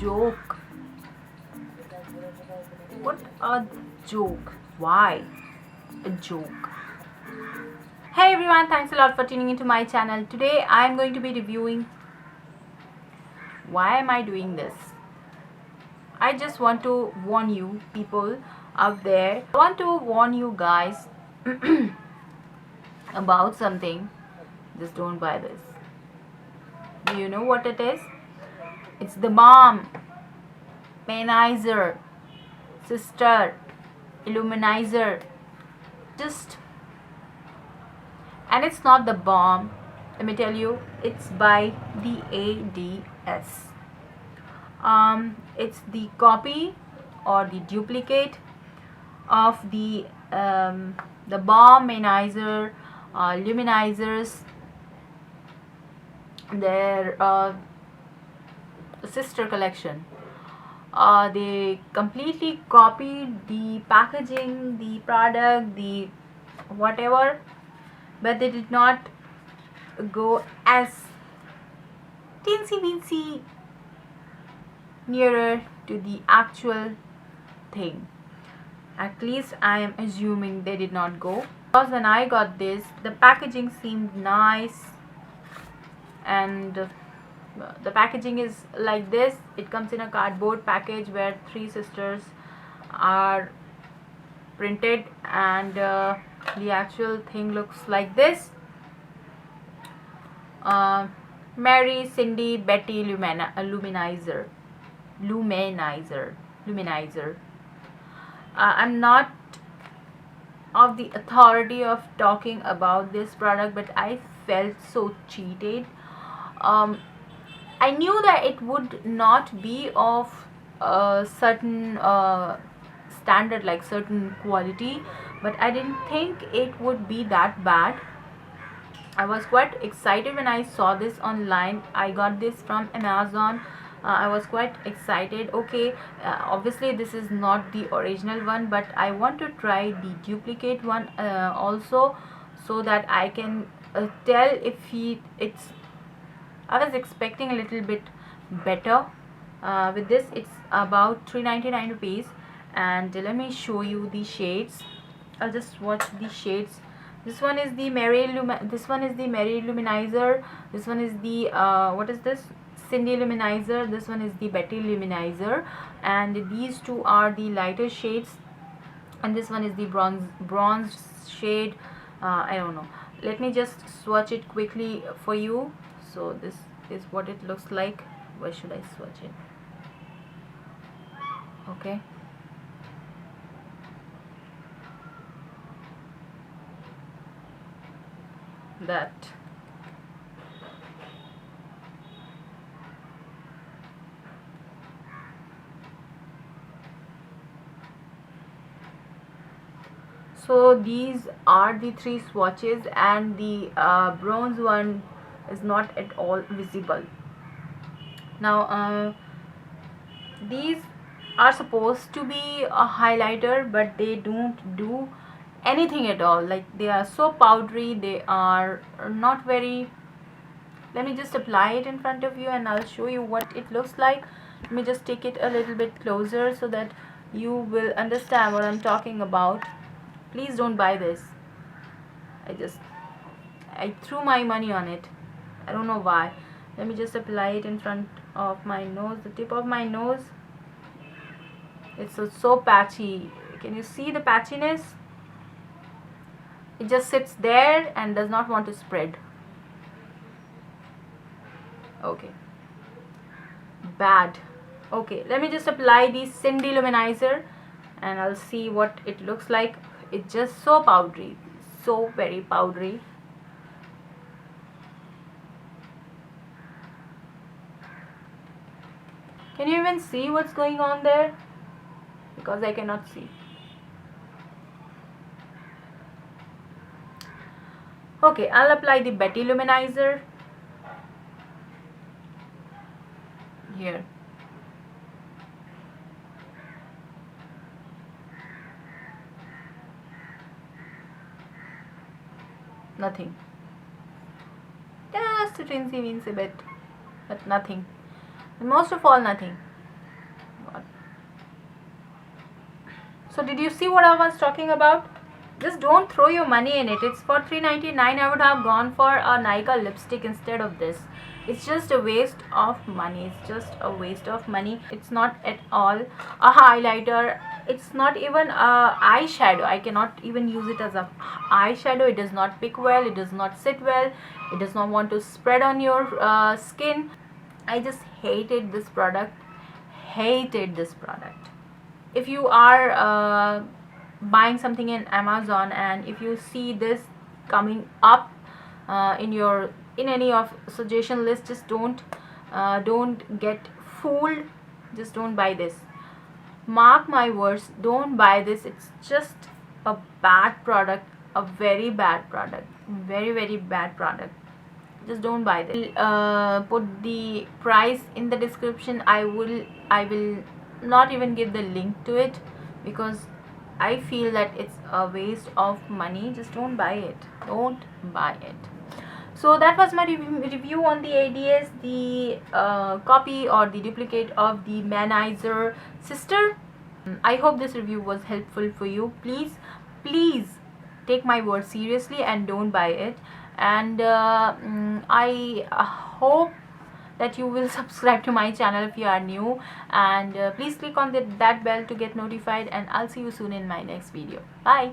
joke. What a joke. Why a joke? Hey everyone, thanks a lot for tuning into my channel. Today I am going to be reviewing why am I doing this. I just want to warn you people out there. I want to warn you guys about something. Just don't buy this. Do you know what it is? It's the balm, Manizer, Sister, Illuminizer. And it's not the bomb. Let me tell you, it's by the ADS. It's the copy or the duplicate of the balm, Manizer, Luminizers, their sister collection. They completely copied the packaging, the product, the whatever, but they did not go as teensy weensy nearer to the actual thing. At least I am assuming they did not go, because when I got this, the packaging seemed nice, and the packaging is like this. It comes in a cardboard package where three sisters are printed, and the actual thing looks like this. Mary, Cindy, Betty, Luminizer. I'm not of the authority of talking about this product, but I felt so cheated. I knew that it would not be of a certain standard, like certain quality, but I didn't think it would be that bad. I was quite excited when I saw this online. I got this from Amazon. I was quite excited. Okay, obviously this is not the original one, but I want to try the duplicate one also, so that I can tell if it's. I was expecting a little bit better. With this, it's about 399 rupees, and let me show you the shades. I'll just watch the shades. This one is the Mary Luminizer. This one is the what is this? Cindy Luminizer. This one is the Betty Luminizer, and these two are the lighter shades, and this one is the bronze shade. I don't know. Let me just swatch it quickly for you. So this is what it looks like. Where should I swatch it? Okay. That. So these are the three swatches, and the bronze one is not at all visible. Now these are supposed to be a highlighter, but they don't do anything at all. Like, they are so powdery, they are not very. Let me just apply it in front of you and I'll show you what it looks like. Let me just take it a little bit closer so that you will understand what I'm talking about. Please don't buy this. I threw my money on it. I don't know why. Let me just apply it in front of my nose, the tip of my nose. It's so patchy. Can you see the patchiness? It just sits there and does not want to spread. Okay, bad. Okay, let me just apply the Cindy Luminizer and I'll see what it looks like. It's just so powdery, so very powdery. Can you even see what's going on there? Because I cannot see. Okay, I'll apply the Betty Luminizer here. Nothing. Just a teensy weensy bit, but nothing. And most of all, nothing. God. So did you see what I was talking about? Just don't throw your money in it. It's for $3.99. I would have gone for a Nykaa lipstick instead of this. It's just a waste of money. It's just a waste of money. It's not at all a highlighter. It's not even a eyeshadow. I cannot even use it as a eyeshadow. It does not pick well. It does not sit well. It does not want to spread on your skin. I just hated this product. Hated this product. If you are buying something in Amazon and if you see this coming up in any of suggestion list, just don't get fooled. Just don't buy this. Mark my words, don't buy this. It's just a bad product, a very bad product, very bad product. Just don't buy this. Put the price in the description. I will not even give the link to it because I feel that it's a waste of money. Just don't buy it. Don't buy it. So that was my review on the ADS, the copy or the duplicate of the Manizer Sister. I hope this review was helpful for you. Please take my word seriously and don't buy it. And I hope that you will subscribe to my channel if you are new, and please click on that bell to get notified, and I'll see you soon in my next video. Bye.